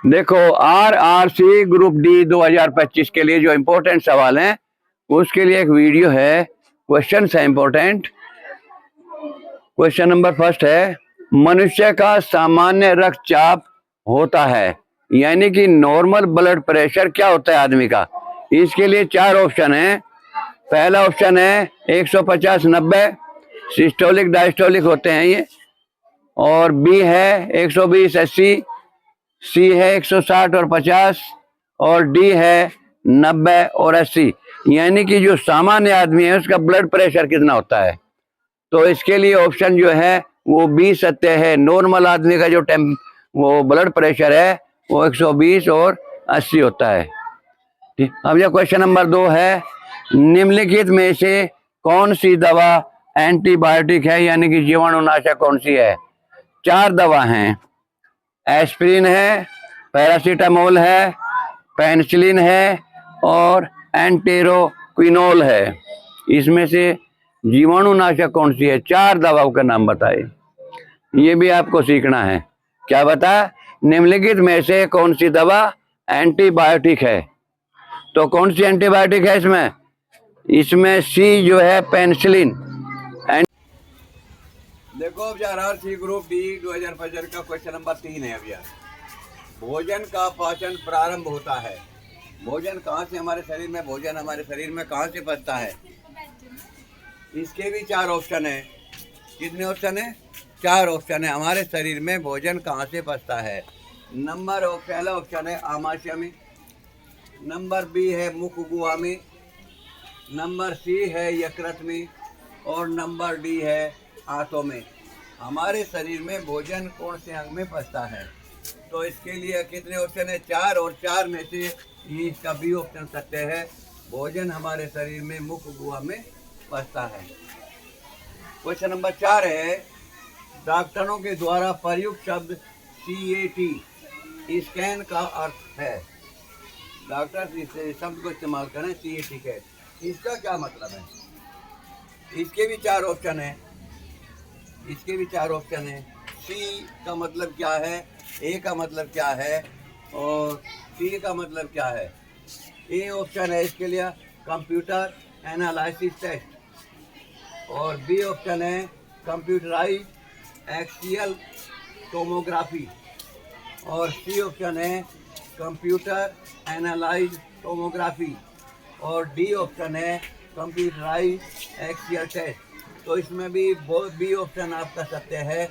देखो, RRC group D 2025 के लिए जो इम्पोर्टेंट सवाल हैं उसके लिए एक वीडियो है। क्वेश्चन है इम्पोर्टेंट। क्वेश्चन नंबर फर्स्ट है, मनुष्य का सामान्य रक्तचाप होता है, यानी कि नॉर्मल ब्लड प्रेशर क्या होता है आदमी का। इसके लिए 4 ऑप्शन है। पहला ऑप्शन है 150/90, सिस्टोलिक डायस्टोलिक होते हैं ये। और बी है 120/80, सी है 160 और 50, और डी है 90 और 80, यानी कि जो सामान्य आदमी है उसका ब्लड प्रेशर कितना होता है। तो इसके लिए ऑप्शन जो है वो बी सत्य है। नॉर्मल आदमी का जो वो ब्लड प्रेशर है वो 120 और 80 होता है। ठीक, अब यह क्वेश्चन नंबर 2 है, निम्नलिखित में से कौन सी दवा एंटीबायोटिक है, यानी कि जीवाणुनाशक कौन सी है। 4 दवा हैं। एस्पिरिन है, पैरासीटामोल है, पेनिसिलिन है और एंटेरोक्विनोल है। इसमें से जीवाणुनाशक कौन सी है। 4 दवाओं का नाम बताए। ये भी आपको सीखना है। क्या बता, निम्नलिखित में से कौन सी दवा एंटीबायोटिक है। तो कौन सी एंटीबायोटिक है इसमें सी जो है पेनिसिलिन। देखो अब RRC ग्रुप डी 2025 का क्वेश्चन नंबर 3 है। अब यार, भोजन का पाचन प्रारंभ होता है। भोजन कहाँ से हमारे शरीर में, भोजन हमारे शरीर में कहाँ से पचता है। इसके भी 4 ऑप्शन है। कितने ऑप्शन है। 4 ऑप्शन है। हमारे शरीर में भोजन कहाँ से पचता है। पहला ऑप्शन है आमाशय में, नंबर बी है मुख गुहा में, नंबर सी है यकृत में, और नंबर डी है आंतों में। हमारे शरीर में भोजन कौन से अंग में पचता है। तो इसके लिए कितने ऑप्शन है। 4, और 4 में से ये इसका बी ऑप्शन सत्य है। भोजन हमारे शरीर में मुख गुहा में पचता है। क्वेश्चन नंबर 4 है, डॉक्टरों के द्वारा प्रयुक्त शब्द CAT स्कैन का अर्थ है। डॉक्टर इस शब्द को इस्तेमाल करें CAT के, इसका क्या मतलब है। इसके भी 4 ऑप्शन है। सी का मतलब क्या है, ए का मतलब क्या है, और टी का मतलब क्या है। ए ऑप्शन है इसके लिए कंप्यूटर एनालिसिस टेस्ट, और बी ऑप्शन है कंप्यूटराइज्ड एक्सियल टोमोग्राफी, और सी ऑप्शन है कंप्यूटर एनालाइज्ड टोमोग्राफी, और डी ऑप्शन है कंप्यूटराइज्ड एक्सियल टेस्ट। तो इसमें भी बी ऑप्शन आपका सत्य है।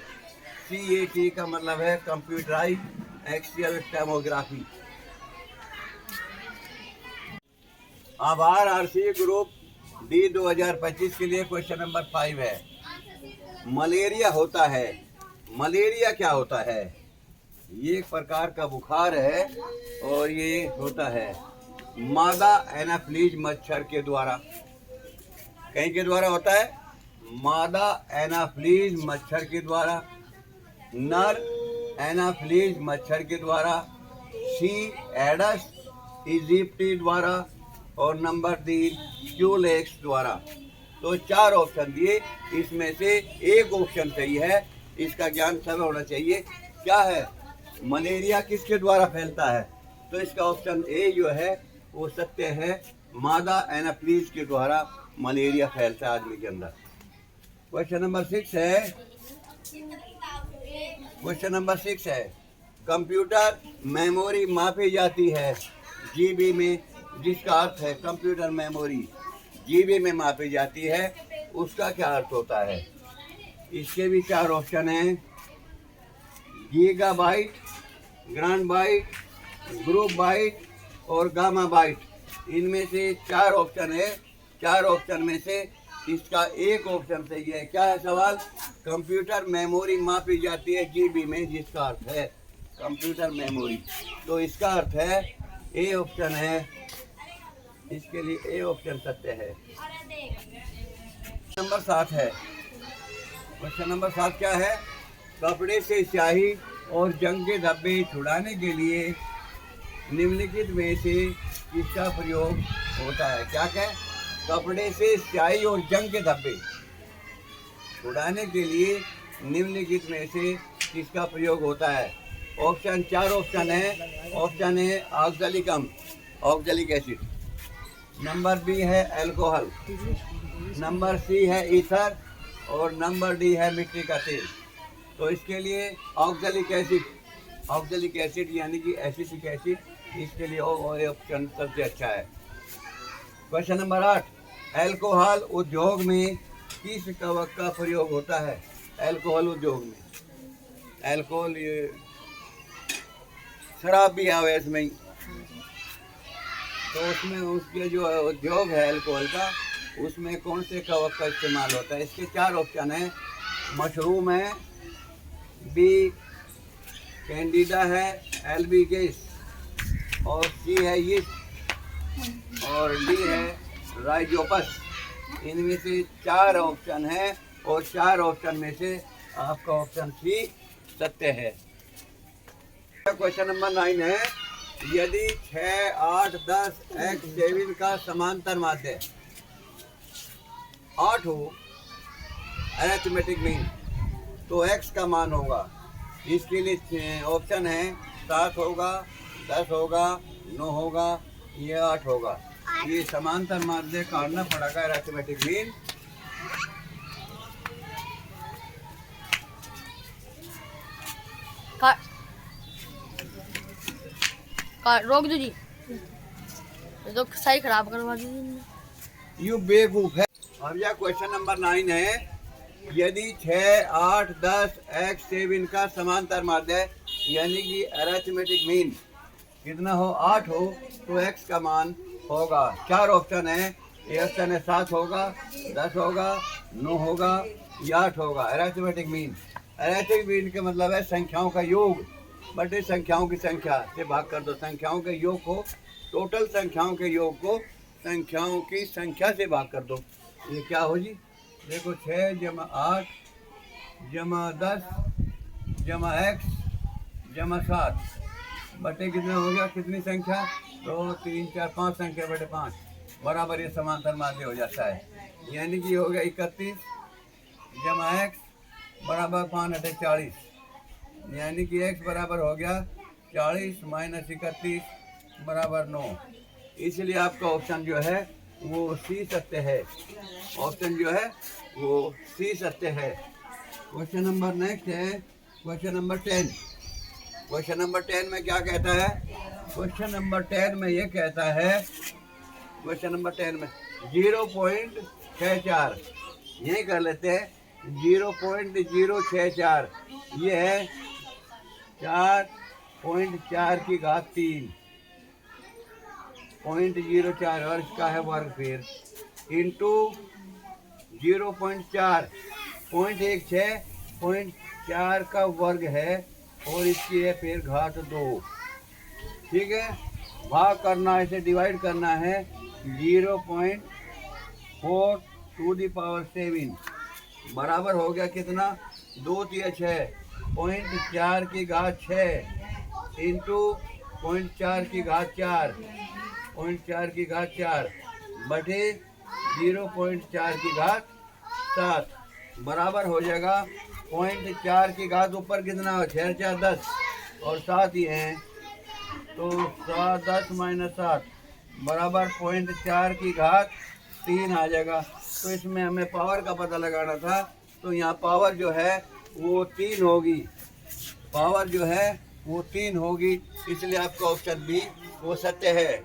CAT का मतलब है कंप्यूटराइज्ड एक्सियल टोमोग्राफी। अब RRC ग्रुप डी 2025 के लिए क्वेश्चन नंबर 5 है, मलेरिया होता है। मलेरिया क्या होता है। ये एक प्रकार का बुखार है, और ये होता है मादा एनाफ्लीज मच्छर के द्वारा। कहीं के द्वारा होता है, मादा एनाफ्लीज मच्छर के द्वारा, नर एनाफ्लीज मच्छर के द्वारा, सी एडस इजिप्टी द्वारा, और नंबर 3 क्यूलेक्स द्वारा। तो 4 ऑप्शन दिए, इसमें से एक ऑप्शन सही है। इसका ज्ञान सब होना चाहिए। क्या है, मलेरिया किसके द्वारा फैलता है। तो इसका ऑप्शन ए जो है वो सत्य है। मादा एनाफ्लीज के द्वारा मलेरिया फैलता है आदमी के अंदर। क्वेश्चन नंबर 6 है, कंप्यूटर मेमोरी मापी जाती है जीबी में, जिसका अर्थ है कंप्यूटर मेमोरी जीबी में मापी जाती है, उसका क्या अर्थ होता है। इसके भी 4 ऑप्शन हैं। Gigabyte, grand byte, group byte और गामा बाइट। इनमें से 4 ऑप्शन है। 4 ऑप्शन में से इसका एक ऑप्शन सही है। क्या है सवाल, कंप्यूटर मेमोरी मापी जाती है जीबी में, जिसका अर्थ है कंप्यूटर मेमोरी। तो इसका अर्थ है ए ऑप्शन है। इसके लिए ए ऑप्शन सत्य है। नंबर 7 है। क्वेश्चन नंबर 7 क्या है, कपड़े से स्याही और जंग के धब्बे छुड़ाने के लिए निम्नलिखित में से किसका प्रयोग होता है। क्या कहें, कपड़े से स्याही और जंग के धब्बे छुड़ाने के लिए निम्नलिखित में से किसका प्रयोग होता है। ऑप्शन 4 ऑप्शन है। Option A oxalic acid, number B है अल्कोहल, नंबर सी है ईथर और नंबर डी है मिट्टी का तेल। तो इसके लिए ऑक्जेलिक एसिड यानी कि एसिटिक एसिड, इसके लिए ऑप्शन सबसे अच्छा है। क्वेश्चन नंबर 8, अल्कोहल उद्योग में किस कवक का प्रयोग होता है? अल्कोहल उद्योग में, अल्कोहल ये शराब भी आवे इसमें ही, तो उसमें उसके जो उद्योग है अल्कोहल का, उसमें कौन से कवक का इस्तेमाल होता है? इसके 4 ऑप्शन है। मशरूम है, बी कैंडिडा है, एल्बिगेस और सी है यीस्ट और डी है राइजोपस। इनमें से 4 ऑप्शन है और 4 ऑप्शन में से आपका ऑप्शन सी सत्य है। क्वेश्चन नंबर 9 है, यदि 6, 8, 10 एक्स 7 का समांतर माध्य 8 हो अरिथमेटिक मीन, तो x का मान होगा। इसके लिए ऑप्शन है 7 होगा, 10 होगा, 9 होगा, ये 8 होगा। ये समांतर माध्य काटना पड़ेगा अरिथमेटिक मीन। रोक दो जी, तो सही खराब करवा दीजिए। यू बेवकूफ है। अब यह क्वेश्चन नंबर 9 है, यदि 6, 8, 10 एक्स 7 का समांतर माध्य यानी कि अरिथमेटिक मीन कितना हो 8 हो, तो x का मान होगा। 4 ऑप्शन है। ए ऑप्शन है 7 होगा, 10 होगा, 9 होगा या 8 होगा। अरिथमेटिक मीन का मतलब है संख्याओं का योग, बटे संख्याओं की संख्या से भाग कर दो। संख्याओं के योग को, टोटल संख्याओं के योग को संख्याओं की संख्या से भाग कर दो। ये क्या हो जी? देखो 6 जमा 8 जमा 10 जमा x जमा 7 बटे कितना हो गया? कितनी संख्या? 2, 3, 4, 5 संख्या बटे 5 बराबर ये समांतर माध्य हो जाता है। यानी कि हो गया 31 जमा x बराबर 5 अटे 40, यानी कि x बराबर हो गया 40 माइनस 31 बराबर 9। इसलिए आपका ऑप्शन जो है वो सी सत्य है। ऑप्शन जो है वो सी सत्य है। क्वेश्चन नंबर नेक्स्ट है क्वेश्चन नंबर 10। क्वेश्चन नंबर 10 में क्या कहता है? क्वेश्चन नंबर 10 में ये कहता है, क्वेश्चन नंबर 10 में 0.64 यही कर लेते हैं। 0.064 ये है 4.4 की घात 3 0.04 और इसका है वर्ग फिर इंटू 0.4 0.4 का वर्ग है और इसकी है फिर घात 2। ठीक है, भाग करना है, इसे डिवाइड करना है। 0.4 टू दी पावर 7 बराबर हो गया कितना? 2 3 6 0.4 की घात 6 इंटू 0.4 की घात 4 0.4 की घात 4 बटे 0.4 की घात 7 बराबर हो जाएगा 0.4 की घात ऊपर कितना? 6 4 10 और 7 ही हैं, तो 7 10 माइनस 7 बराबर 0.4 की घात 3 आ जाएगा। तो इसमें हमें पावर का पता लगाना था, तो यहाँ पावर जो है वो 3 होगी। पावर जो है वो 3 होगी, इसलिए आपका ऑप्शन बी वो सत्य है।